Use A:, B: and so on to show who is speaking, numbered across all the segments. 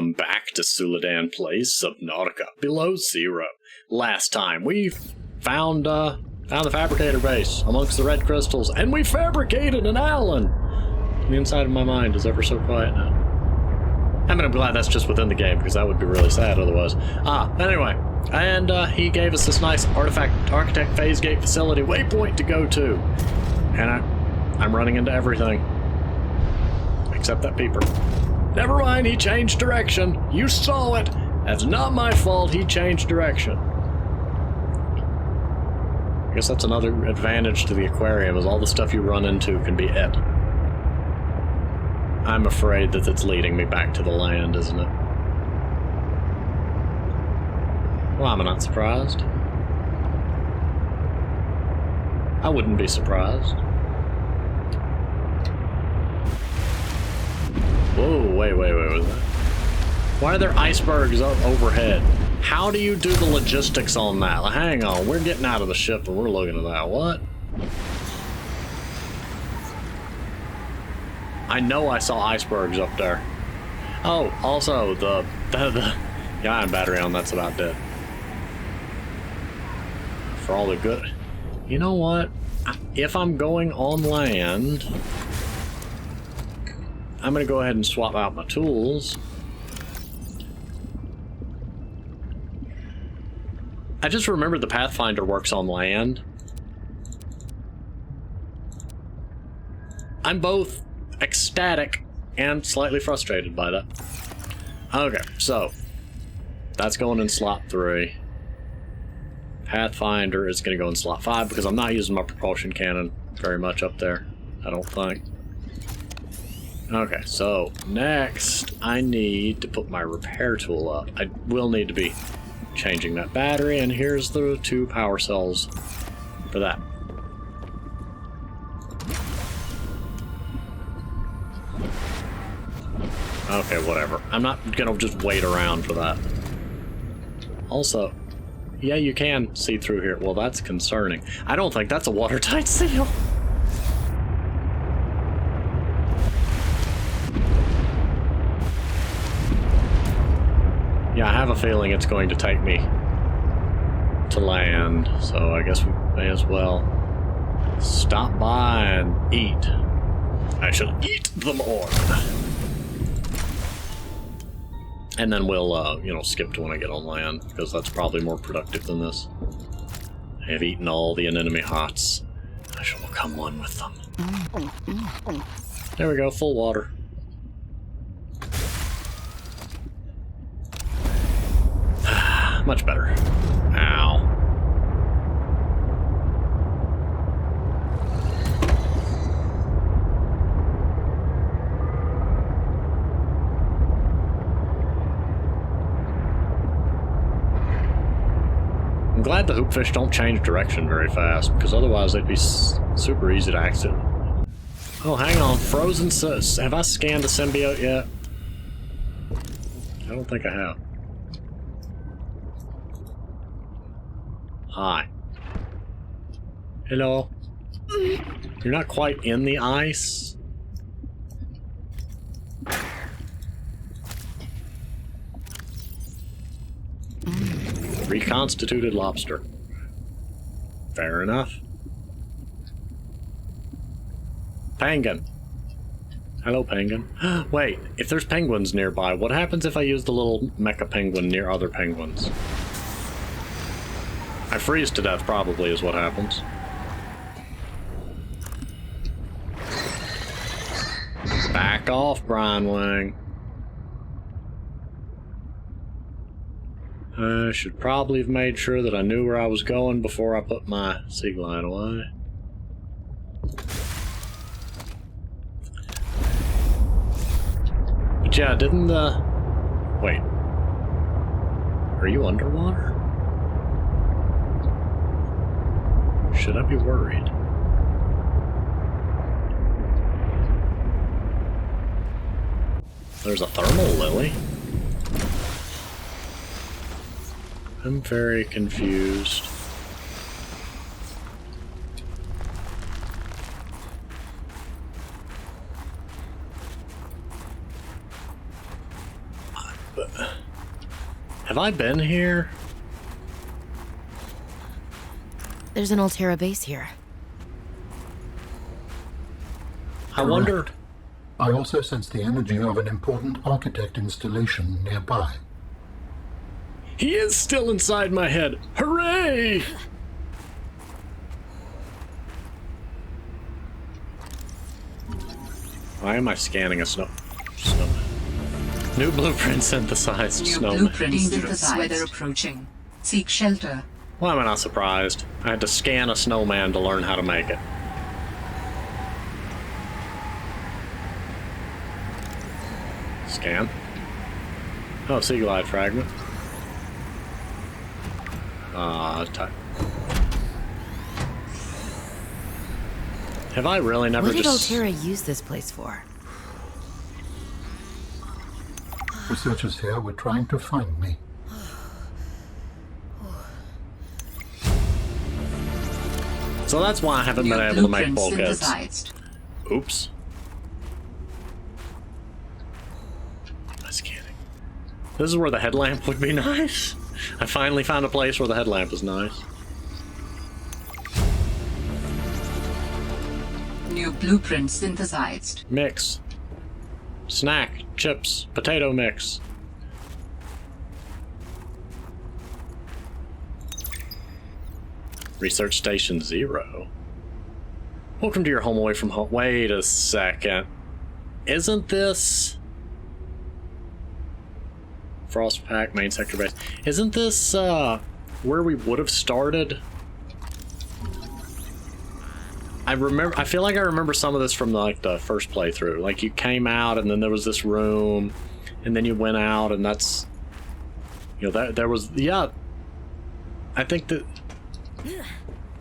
A: Welcome back to Suladan Plays Subnautica Below Zero. Last time we found the fabricator base amongst the red crystals, and we fabricated an Allen! The inside of my mind is ever so quiet now. I mean, I'm glad that's just within the game, because that would be really sad otherwise. Anyway, and he gave us this nice artifact architect phase gate facility waypoint to go to. And I'm running into everything. Except that peeper. Never mind, he changed direction. You saw it. That's not my fault, he changed direction. I guess that's another advantage to the aquarium, is all the stuff you run into can be it. I'm afraid that it's leading me back to the land, isn't it? Well, I'm not surprised. I wouldn't be surprised. Whoa, wait. Why are there icebergs overhead? How do you do the logistics on that? Like, hang on, we're getting out of the ship and we're looking at that. What? I know I saw icebergs up there. Oh, also, the ion battery on that's about dead. For all the good... You know what? If I'm going on land... I'm gonna go ahead and swap out my tools. I just remembered the Pathfinder works on land. I'm both ecstatic and slightly frustrated by that. Okay, so that's going in slot 3. Pathfinder is gonna go in slot 5 because I'm not using my propulsion cannon very much up there, I don't think. Okay, so next I need to put my repair tool up. I will need to be changing that battery, and here's the 2 power cells for that. Okay, whatever. I'm not gonna just wait around for that. Also, yeah, you can see through here. Well, that's concerning. I don't think that's a watertight seal. Yeah, I have a feeling it's going to take me to land, so I guess we may as well stop by and eat. I shall eat the morn. And then we'll, you know, skip to when I get on land, because that's probably more productive than this. I have eaten all the anemone hots. I shall become one with them. There we go, full water. Much better. Ow. I'm glad the hoopfish don't change direction very fast, because otherwise they'd be super easy to accident. Oh, hang on. Frozen... Have I scanned a symbiote yet? I don't think I have. Hi. Hello. You're not quite in the ice. Reconstituted lobster. Fair enough. Penguin. Hello, penguin. Wait, if there's penguins nearby, what happens if I use the little mecha penguin near other penguins? I freeze to death, probably, is what happens. Back off, Brian Wing. I should probably have made sure that I knew where I was going before I put my sea line away. But yeah, didn't the... Wait. Are you underwater? Should I be worried? There's a thermal lily. I'm very confused. Have I been here?
B: There's an Altera base here.
A: I wonder...
C: I also sense the energy of an important architect installation nearby.
A: He is still inside my head. Hooray! Why am I scanning a snowman? New blueprint synthesized snowman.
D: Blueprint synthesized. Weather approaching. Seek shelter.
A: Why am I not surprised? I had to scan a snowman to learn how to make it. Scan. Oh, sea glide fragment. Type. Have I really never
B: What did
A: just...
B: Altera use this place for?
C: Researchers here were trying to find me.
A: So that's why I haven't been able to make bulkheads.
D: Synthesized.
A: Oops. I'm scanning. This is where the headlamp would be nice. I finally found a place where the headlamp is nice.
D: New blueprint synthesized.
A: Mix. Snack. Chips. Potato mix. Research Station 0. Welcome to your home away from home. Wait a second. Isn't this... Frost Pack, main sector base. Isn't this, where we would have started? I feel like I remember some of this from, like, the first playthrough. Like, you came out, and then there was this room, and then you went out, and that's... You know, there was... Yeah. I think that...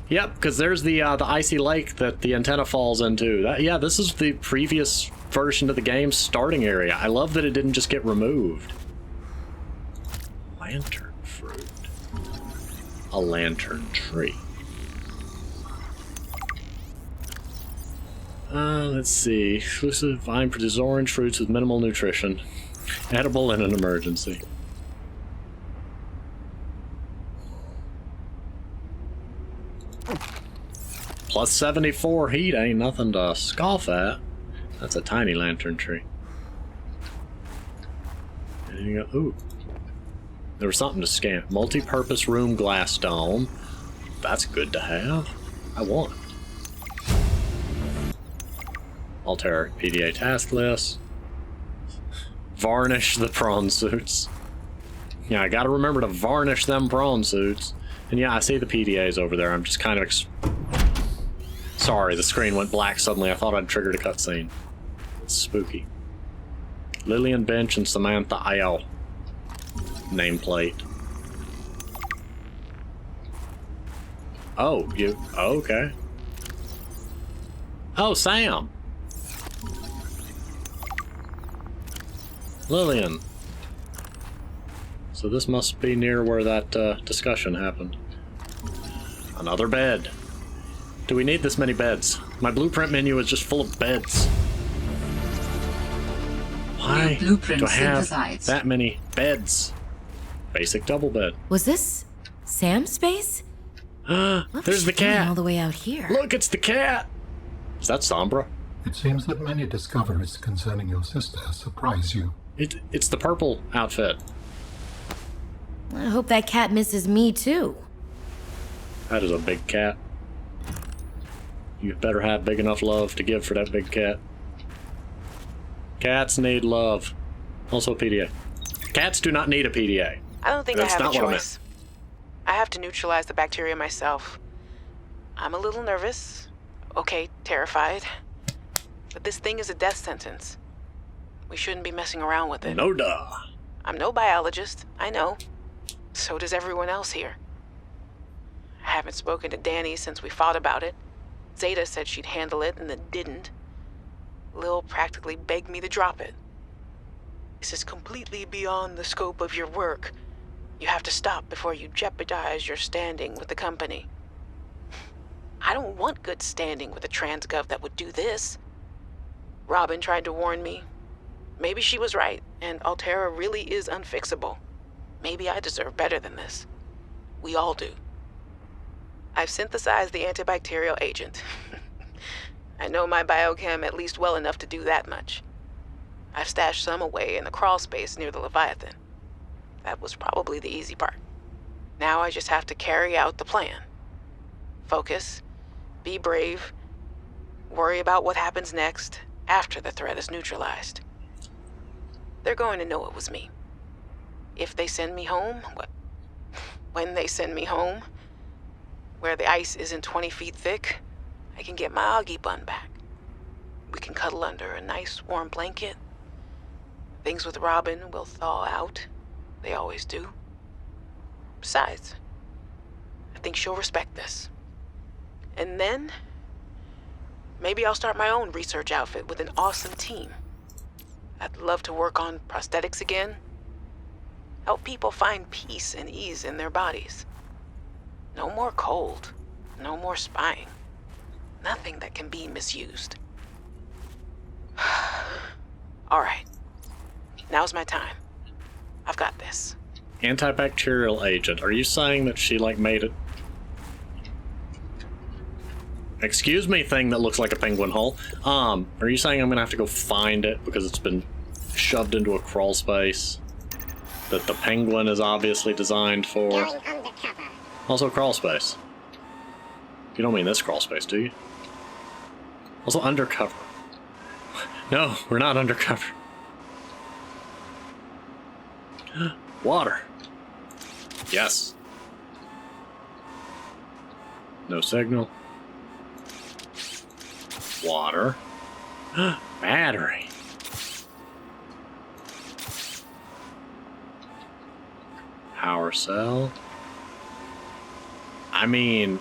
A: Yep, because there's the icy lake that the antenna falls into. Yeah, this is the previous version of the game's starting area. I love that it didn't just get removed. Lantern fruit. A lantern tree. Let's see. Exclusive vine produces orange fruits with minimal nutrition. Edible in an emergency. Plus 74 heat ain't nothing to scoff at. That's a tiny lantern tree. And you go, ooh. There was something to scan. Multi-purpose room glass dome. That's good to have. I want. Alter PDA task list. Varnish the prawn suits. Yeah, I gotta remember to varnish them prawn suits. And yeah, I see the PDAs over there. I'm just kind of... Sorry, the screen went black suddenly. I thought I'd triggered a cutscene. It's spooky. Lillian Bench and Samantha Isle. Nameplate. Oh, you... Oh, okay. Oh, Sam! Lillian. So this must be near where that discussion happened. Another bed. Do we need this many beds? My blueprint menu is just full of beds. Why do I have that many beds? Basic double bed.
B: Was this Sam's space?
A: There's the cat.
B: All the way out here.
A: Look, it's the cat. Is that Sombra?
C: It seems that many discoveries concerning your sister surprise you.
A: It's the purple outfit.
B: I hope that cat misses me too.
A: That is a big cat. You better have big enough love to give for that big cat. Cats need love. Also a PDA. Cats do not need a PDA.
E: I don't think
A: That's
E: I have
A: not
E: a
A: what I
E: choice. I have to neutralize the bacteria myself. I'm a little nervous. Okay, terrified. But this thing is a death sentence. We shouldn't be messing around with it.
A: No duh.
E: I'm no biologist, I know. So does everyone else here. I haven't spoken to Danny since we fought about it. Zeta said she'd handle it and then didn't. Lil practically begged me to drop it. This is completely beyond the scope of your work. You have to stop before you jeopardize your standing with the company. I don't want good standing with a transgov that would do this. Robin tried to warn me. Maybe she was right, and Altera really is unfixable. Maybe I deserve better than this. We all do. I've synthesized the antibacterial agent. I know my biochem at least well enough to do that much. I've stashed some away in the crawl space near the Leviathan. That was probably the easy part. Now I just have to carry out the plan. Focus, be brave, worry about what happens next after the threat is neutralized. They're going to know it was me. If they send me home, when they send me home, where the ice isn't 20 feet thick, I can get my Augie bun back. We can cuddle under a nice warm blanket. Things with Robin will thaw out. They always do. Besides, I think she'll respect this. And then, maybe I'll start my own research outfit with an awesome team. I'd love to work on prosthetics again. Help people find peace and ease in their bodies. No more cold. No more spying. Nothing that can be misused. All right. Now's my time. I've got this.
A: Antibacterial agent. Are you saying that she, like, made it... Excuse me, thing that looks like a penguin hole. Are you saying I'm gonna have to go find it because it's been shoved into a crawl space that the penguin is obviously designed for?
F: Going undercover.
A: Also crawl space. You don't mean this crawl space, do you? Also undercover. No, we're not undercover. Water. Yes. No signal. Water. Battery. Power cell. I mean,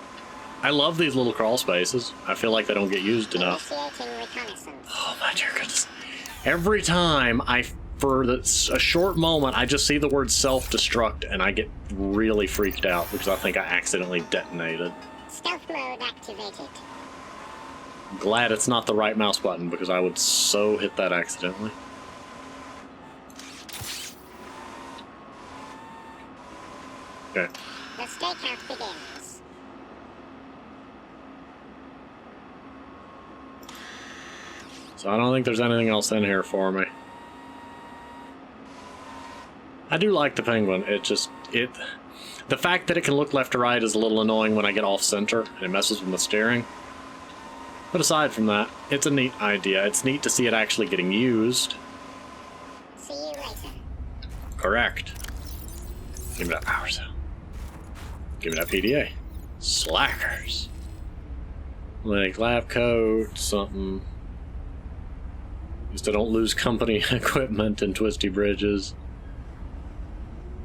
A: I love these little crawl spaces. I feel like they don't get used enough.
F: Initiating reconnaissance.
A: Oh my dear goodness. Every time for a short moment, I just see the word self-destruct and I get really freaked out because I think I accidentally detonated.
F: Stealth mode activated.
A: I'm glad it's not the right mouse button because I would so hit that accidentally. Okay.
F: The stakeout begins.
A: So I don't think there's anything else in here for me. I do like the penguin. The fact that it can look left to right is a little annoying when I get off center and it messes with the steering. But aside from that, it's a neat idea. It's neat to see it actually getting used.
F: See you later.
A: Correct. Give me that power cell. Give me that PDA. Slackers. Like lab coat, something. Just I don't lose company equipment and twisty bridges.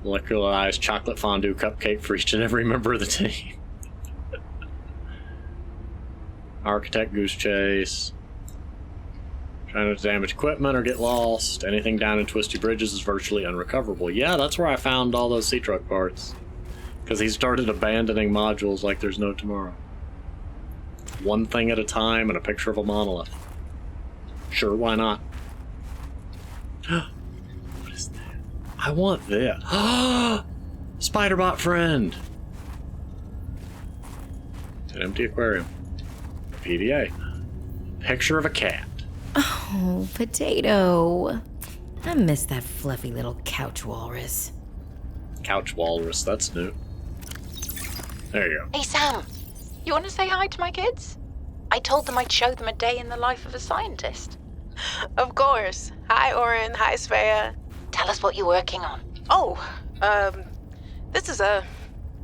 A: Molecularized chocolate fondue cupcake for each and every member of the team. Architect goose chase. Trying to damage equipment or get lost. Anything down in twisty bridges is virtually unrecoverable. Yeah, that's where I found all those sea truck parts. Because he started abandoning modules like there's no tomorrow. One thing at a time and a picture of a monolith. Sure, why not? What is that? I want this. Spiderbot friend! An empty aquarium. PDA. Picture of a cat.
B: Oh, Potato. I miss that fluffy little couch walrus.
A: Couch walrus, that's new. There you go.
G: Hey, Sam. You want to say hi to my kids? I told them I'd show them a day in the life of a scientist.
E: Of course. Hi, Oren. Hi, Svea.
G: Tell us what you're working on.
E: Oh, this is a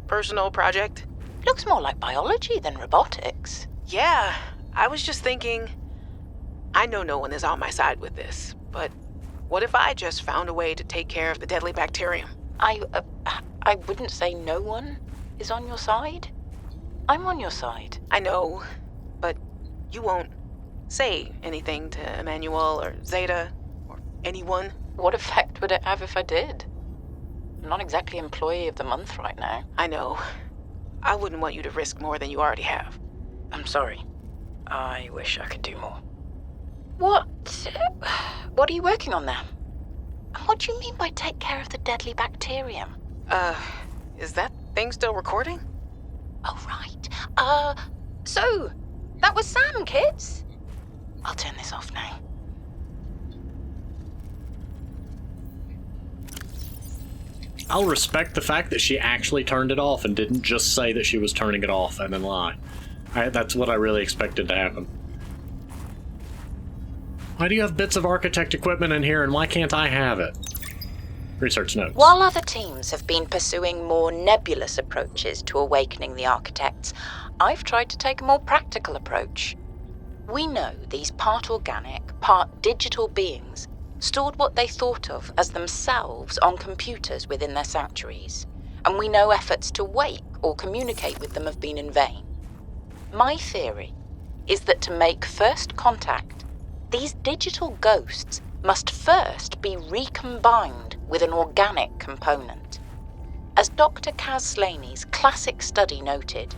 E: personal project.
G: Looks more like biology than robotics.
E: Yeah, I was just thinking, I know no one is on my side with this, but what if I just found a way to take care of the deadly bacterium?
G: I wouldn't say no one is on your side. I'm on your side.
E: I know, but you won't say anything to Emmanuel or Zeta or anyone.
G: What effect would it have if I did? I'm not exactly employee of the month right now.
E: I know. I wouldn't want you to risk more than you already have.
G: I'm sorry. I wish I could do more. What are you working on now? And what do you mean by take care of the deadly bacterium?
E: Is that thing still recording?
G: Oh, right. So, that was Sam, kids? I'll turn this off now.
A: I'll respect the fact that she actually turned it off and didn't just say that she was turning it off and then lie. That's what I really expected to happen. Why do you have bits of architect equipment in here and why can't I have it? Research notes.
G: While other teams have been pursuing more nebulous approaches to awakening the architects, I've tried to take a more practical approach. We know these part organic, part digital beings stored what they thought of as themselves on computers within their sanctuaries, and we know efforts to wake or communicate with them have been in vain. My theory is that to make first contact, these digital ghosts must first be recombined with an organic component. As Dr. Kaz Slaney's classic study noted,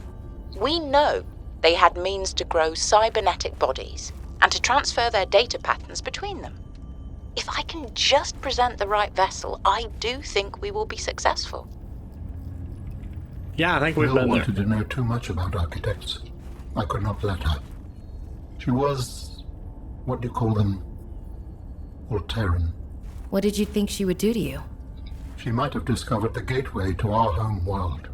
G: we know they had means to grow cybernetic bodies and to transfer their data patterns between them. If I can just present the right vessel, I do think we will be successful.
A: Yeah, I think we've
C: Will
A: been there.
C: wanted to know too much about architects. I could not let her. She was, what do you call them? Alteran.
B: What did you think she would do to you?
C: She might have discovered the gateway to our home world.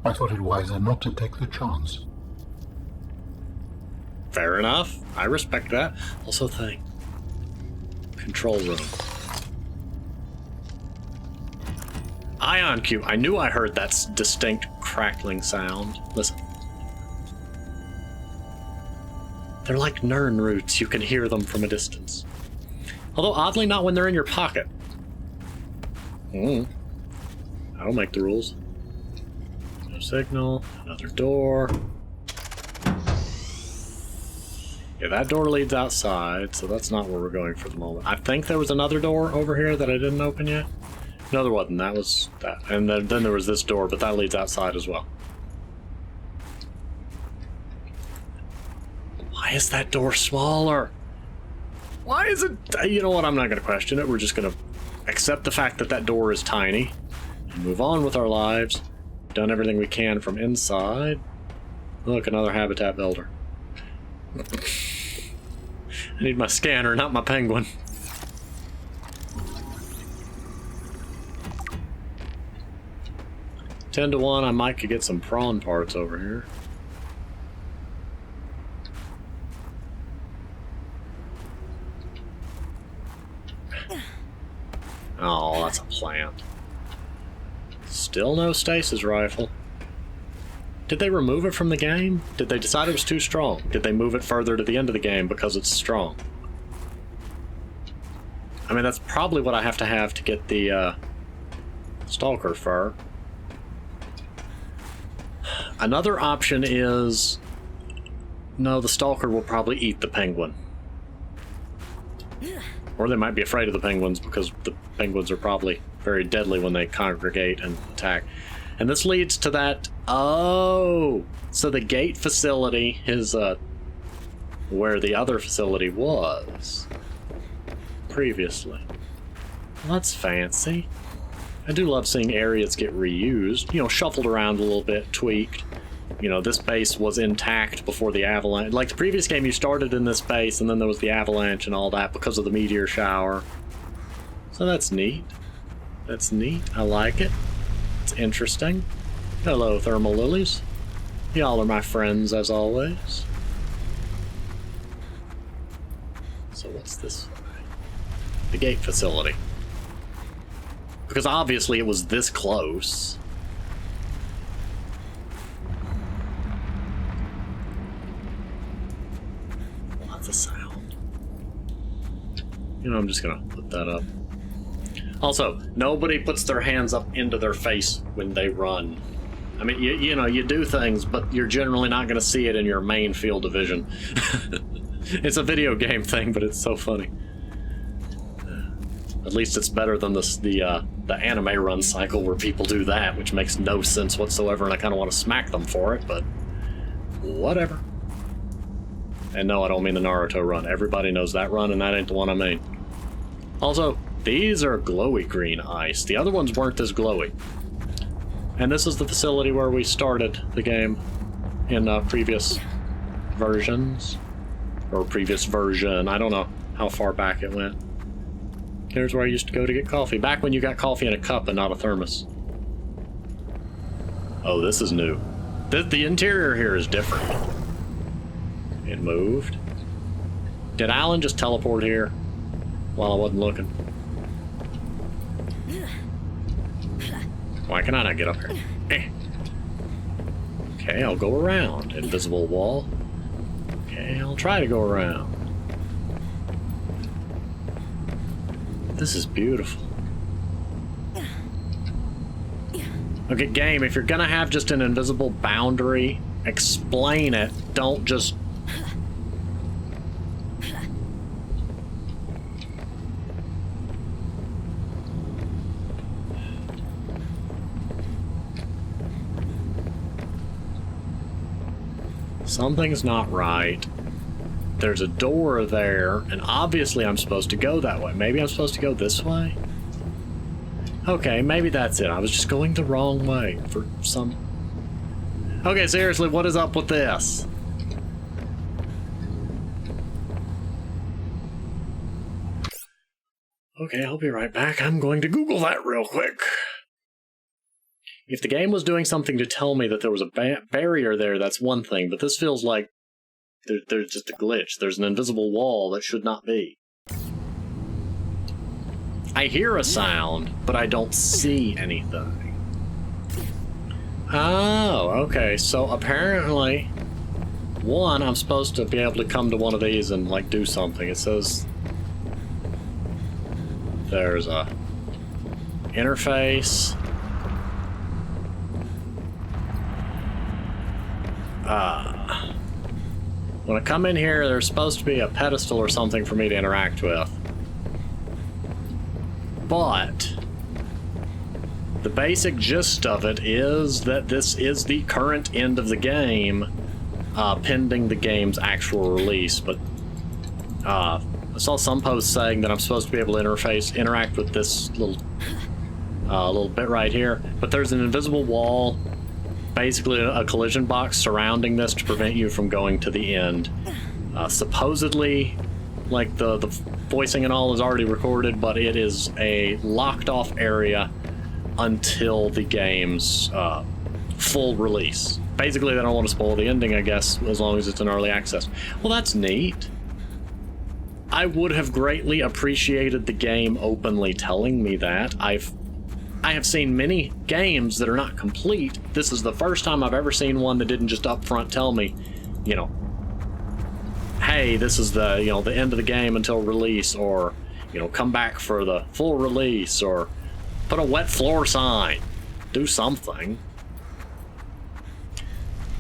C: I thought it wiser not to take the chance.
A: Fair enough. I respect that. Also, control room. Ion cube. I knew I heard that distinct crackling sound. Listen. They're like Nern roots. You can hear them from a distance. Although, oddly, not when they're in your pocket. I don't make the rules. No signal. Another door. Yeah, that door leads outside, so that's not where we're going for the moment. I think there was another door over here that I didn't open yet. No, there wasn't. That was that. And then there was this door, but that leads outside as well. Why is that door smaller? Why is it... You know what? I'm not going to question it. We're just going to accept the fact that that door is tiny and move on with our lives. Done everything we can from inside. Look, another habitat builder. I need my scanner, not my penguin. Ten to 1, I might could get some prawn parts over here. Oh, that's a plant. Still no stasis rifle. Did they remove it from the game? Did they decide it was too strong? Did they move it further to the end of the game because it's strong? I mean, that's probably what I have to get the stalker fur. Another option is... No, the stalker will probably eat the penguin. Or they might be afraid of the penguins because the penguins are probably very deadly when they congregate and attack. And this leads to that... Oh! So the gate facility is where the other facility was previously. Well, that's fancy. I do love seeing areas get reused. You know, shuffled around a little bit, tweaked. You know, this base was intact before the avalanche. Like the previous game, you started in this base, and then there was the avalanche and all that because of the meteor shower. So that's neat. That's neat. I like it. It's interesting. Hello, thermal lilies. Y'all are my friends, as always. So what's this? The gate facility. Because obviously it was this close. Lots of sound. You know, I'm just gonna put that up. Also, nobody puts their hands up into their face when they run. I mean, you know, you do things, but you're generally not going to see it in your main field of vision. It's a video game thing, but it's so funny. At least it's better than the anime run cycle where people do that, which makes no sense whatsoever, and I kind of want to smack them for it, but whatever. And no, I don't mean the Naruto run. Everybody knows that run, and that ain't the one I mean. Also, these are glowy green ice. The other ones weren't this glowy. And this is the facility where we started the game in previous versions. Or previous version. I don't know how far back it went. Here's where I used to go to get coffee. Back when you got coffee in a cup and not a thermos. Oh, this is new. The interior here is different. It moved. Did Alan just teleport here while I wasn't looking? Why can I not get up here? Eh. Okay, I'll go around. Invisible wall. Okay, I'll try to go around. This is beautiful. Okay, game, if you're gonna have just an invisible boundary, explain it. Don't just... Something's not right. There's a door there, and obviously I'm supposed to go that way. Maybe I'm supposed to go this way? Okay, maybe that's it. I was just going the wrong way for some... Okay, seriously, what is up with this? Okay, I'll be right back. I'm going to Google that real quick. If the game was doing something to tell me that there was a barrier there, that's one thing, but this feels like there's just a glitch. There's an invisible wall that should not be. I hear a sound, but I don't see anything. Oh, okay, so apparently, one, I'm supposed to be able to come to one of these and, like, do something. It says there's a interface. When I come in here, there's supposed to be a pedestal or something for me to interact with. But the basic gist of it is that this is the current end of the game, pending the game's actual release. But I saw some posts saying that I'm supposed to be able to interact with this little bit right here. But there's an invisible wall, basically a collision box surrounding this to prevent you from going to the end. Supposedly, like the voicing and all is already recorded, but it is a locked off area until the game's full release. Basically, they don't want to spoil the ending, I guess, as long as it's in early access. Well, that's neat. I would have greatly appreciated the game openly telling me that. I have seen many games that are not complete. This is the first time I've ever seen one that didn't just upfront tell me, you know, hey, this is the, you know, the end of the game until release, or, you know, come back for the full release, or put a wet floor sign. Do something.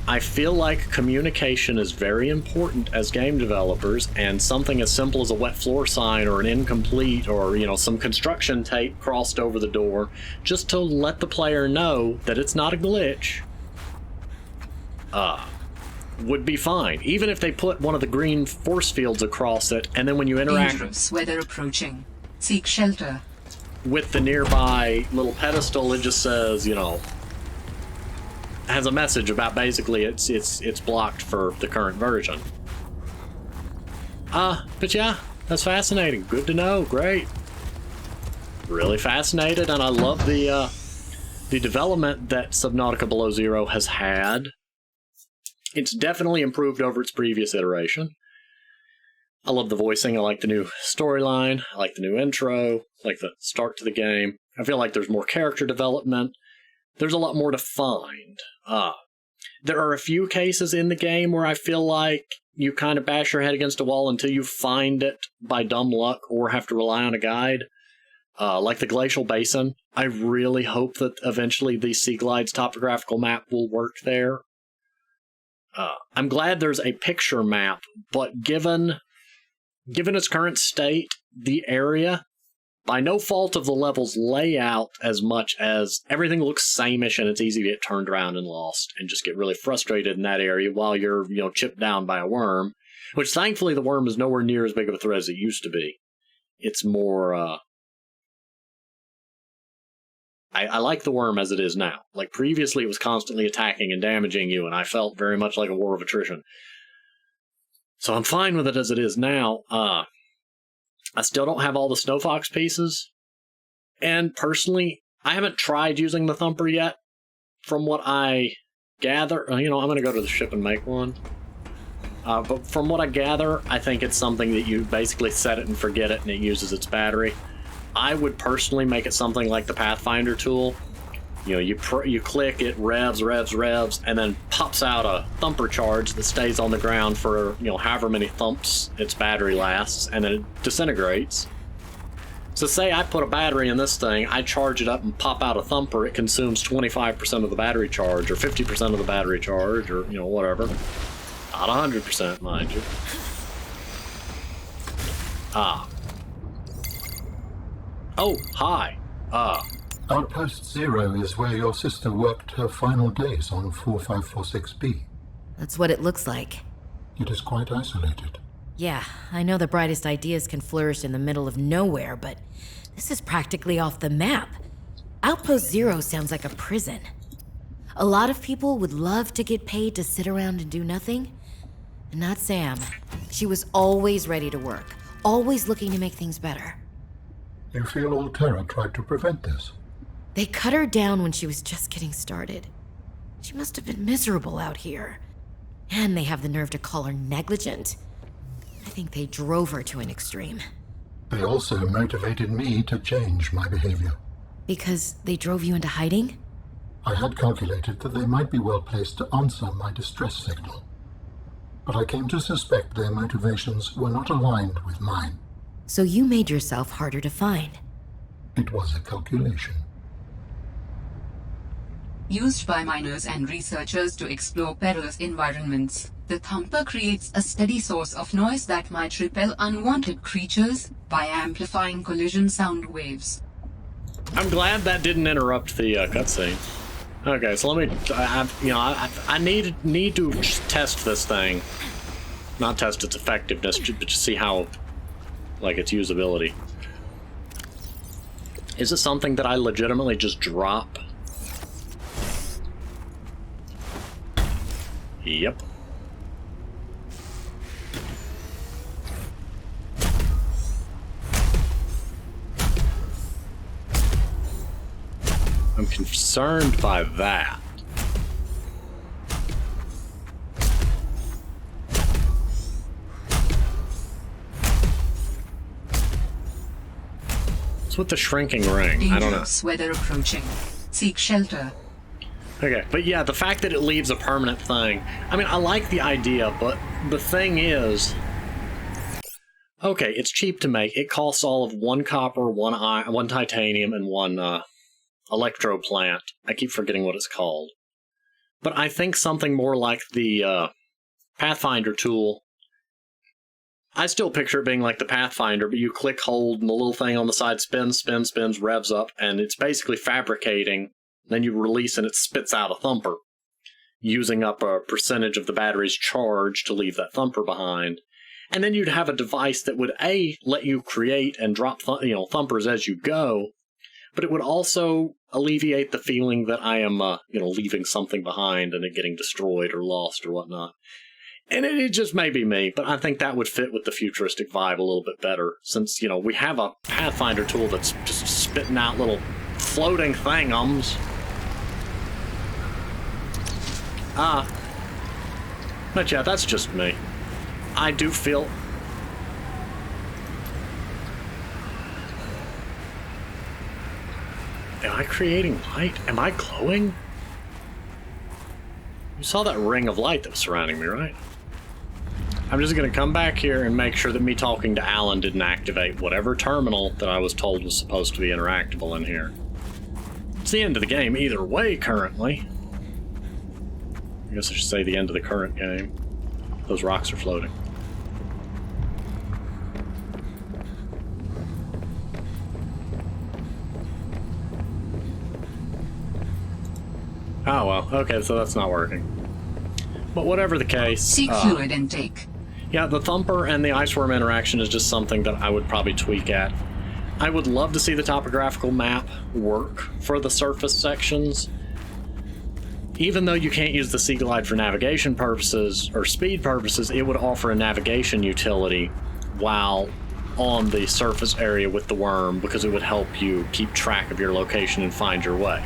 A: I feel like communication is very important as game developers, and something as simple as a wet floor sign or an incomplete or, you know, some construction tape crossed over the door, just to let the player know that it's not a glitch, would be fine. Even if they put one of the green force fields across it, and then when you interact...
D: Dangerous weather approaching. Seek shelter.
A: With the nearby little pedestal, it just says, you know, has a message about basically it's blocked for the current version. But yeah, that's fascinating. Good to know. Great. Really fascinated, and I love the development that Subnautica Below Zero has had. It's definitely improved over its previous iteration. I love the voicing. I like the new storyline. I like the new intro. I like the start to the game. I feel like there's more character development. There's a lot more to find. There are a few cases in the game where I feel like you kind of bash your head against a wall until you find it by dumb luck or have to rely on a guide. Like the Glacial Basin. I really hope that eventually the Sea Glide's topographical map will work there. I'm glad there's a picture map, but given its current state, the area, by no fault of the level's layout as much as everything looks sameish and it's easy to get turned around and lost and just get really frustrated in that area while you're, you know, chipped down by a worm, which thankfully the worm is nowhere near as big of a threat as it used to be. It's more, I like the worm as it is now. Like, previously it was constantly attacking and damaging you, and I felt very much like a war of attrition. So I'm fine with it as it is now. I still don't have all the Snow Fox pieces. And personally, I haven't tried using the Thumper yet. From what I gather, I'm going to go to the ship and make one. But from what I gather, I think it's something that you basically set it and forget it, and it uses its battery. I would personally make it something like the Pathfinder tool. You click, it revs, and then pops out a thumper charge that stays on the ground for, however many thumps its battery lasts, and then it disintegrates. So say I put a battery in this thing, I charge it up and pop out a thumper, it consumes 25% of the battery charge, or 50% of the battery charge, or, whatever. Not 100%, mind you. Oh, hi.
C: Outpost 0 is where your sister worked her final days on 4546B.
B: That's what it looks like.
C: It is quite isolated.
B: Yeah, I know the brightest ideas can flourish in the middle of nowhere, but this is practically off the map. Outpost 0 sounds like a prison. A lot of people would love to get paid to sit around and do nothing. And not Sam. She was always ready to work, always looking to make things better.
C: You feel Alterra tried to prevent this?
B: They cut her down when she was just getting started. She must have been miserable out here. And they have the nerve to call her negligent. I think they drove her to an extreme.
C: They also motivated me to change my behavior.
B: Because they drove you into hiding?
C: I had calculated that they might be well placed to answer my distress signal. But I came to suspect their motivations were not aligned with mine.
B: So you made yourself harder to find.
C: It was a calculation.
D: Used by miners and researchers to explore perilous environments, the Thumper creates a steady source of noise that might repel unwanted creatures by amplifying collision sound waves.
A: I'm glad that didn't interrupt the cutscene. Okay, so let me. I need to test this thing, not test its effectiveness, but to see how, like, its usability. Is it something that I legitimately just drop? Yep. I'm concerned by that. What's with the shrinking ring? I don't know.
D: Dangerous weather approaching. Seek shelter.
A: Okay, but yeah, the fact that it leaves a permanent thing. I mean, I like the idea, but the thing is... Okay, it's cheap to make. It costs all of 1 copper, 1 titanium, and 1, electro plant. I keep forgetting what it's called. But I think something more like the, Pathfinder tool. I still picture it being like the Pathfinder, but you click, hold, and the little thing on the side spins, revs up, and it's basically fabricating. Then you release and it spits out a thumper, using up a percentage of the battery's charge to leave that thumper behind. And then you'd have a device that would, A, let you create and drop thumpers as you go, but it would also alleviate the feeling that I am, leaving something behind and it getting destroyed or lost or whatnot. And it just may be me, but I think that would fit with the futuristic vibe a little bit better, since, we have a Pathfinder tool that's just spitting out little floating thingums. But yeah, that's just me. I do feel... Am I creating light? Am I glowing? You saw that ring of light that was surrounding me, right? I'm just gonna come back here and make sure that me talking to Alan didn't activate whatever terminal that I was told was supposed to be interactable in here. It's the end of the game either way, currently. I guess I should say the end of the current game. Those rocks are floating. Oh well, okay, so that's not working. But whatever the case...
D: Seek fluid intake.
A: Yeah, the Thumper and the Iceworm interaction is just something that I would probably tweak at. I would love to see the topographical map work for the surface sections. Even though you can't use the Sea Glide for navigation purposes or speed purposes, it would offer a navigation utility while on the surface area with the worm, because it would help you keep track of your location and find your way.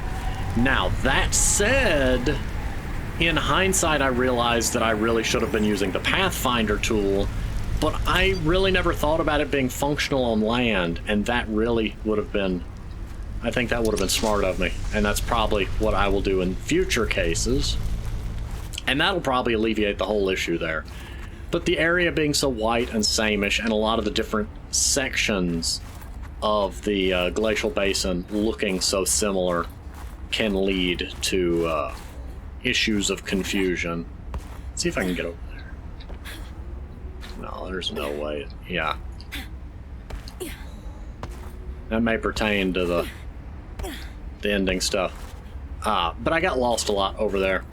A: Now, that said, in hindsight, I realized that I really should have been using the Pathfinder tool, but I really never thought about it being functional on land, and that really would have been, I think that would have been smart of me, and that's probably what I will do in future cases, and that'll probably alleviate the whole issue there. But the area being so white and sameish, and a lot of the different sections of the glacial basin looking so similar, can lead to issues of confusion. Let's see if I can get over there. No, there's no way. Yeah. That may pertain to the ending stuff. But I got lost a lot over there.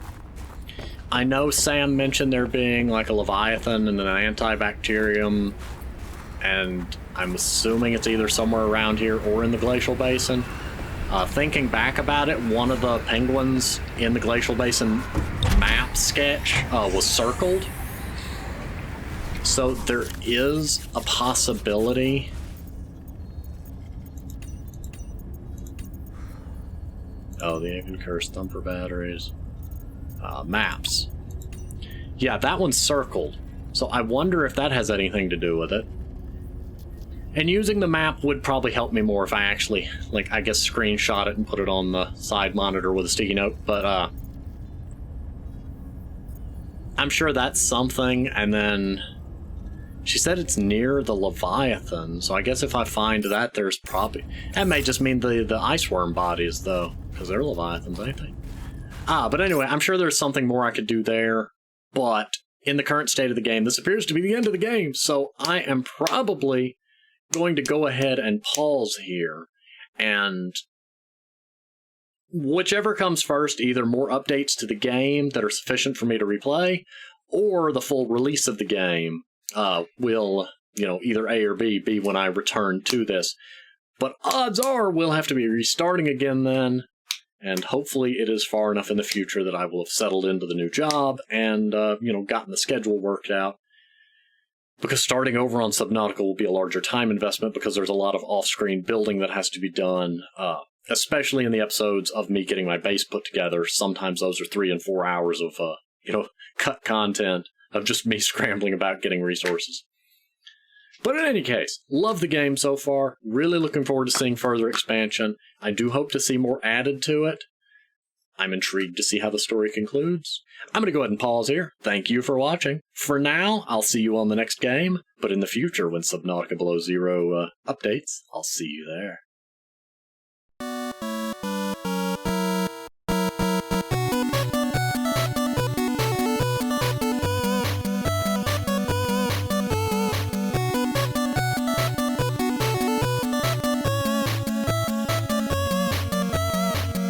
A: I know Sam mentioned there being like a Leviathan and an antibacterium, and I'm assuming it's either somewhere around here or in the glacial basin. Thinking back about it, one of the penguins in the glacial basin map sketch was circled. So there is a possibility. Oh, the Avian Curse, Thumper batteries. Maps. Yeah, that one's circled. So I wonder if that has anything to do with it. And using the map would probably help me more if I actually, like, I guess screenshot it and put it on the side monitor with a sticky note, but, I'm sure that's something, and then she said it's near the Leviathan, so I guess if I find that, there's probably, that may just mean the ice worm bodies, though, because they're Leviathans, ain't they? But anyway, I'm sure there's something more I could do there, but in the current state of the game, this appears to be the end of the game, so I am probably going to go ahead and pause here, and whichever comes first, either more updates to the game that are sufficient for me to replay, or the full release of the game will, either A or B, be when I return to this. But odds are we'll have to be restarting again then, and hopefully it is far enough in the future that I will have settled into the new job and, gotten the schedule worked out. Because starting over on Subnautica will be a larger time investment because there's a lot of off-screen building that has to be done, especially in the episodes of me getting my base put together. Sometimes those are 3 and 4 hours of, cut content of just me scrambling about getting resources. But in any case, love the game so far. Really looking forward to seeing further expansion. I do hope to see more added to it. I'm intrigued to see how the story concludes. I'm going to go ahead and pause here. Thank you for watching. For now, I'll see you on the next game, but in the future, when Subnautica Below Zero updates, I'll see you there.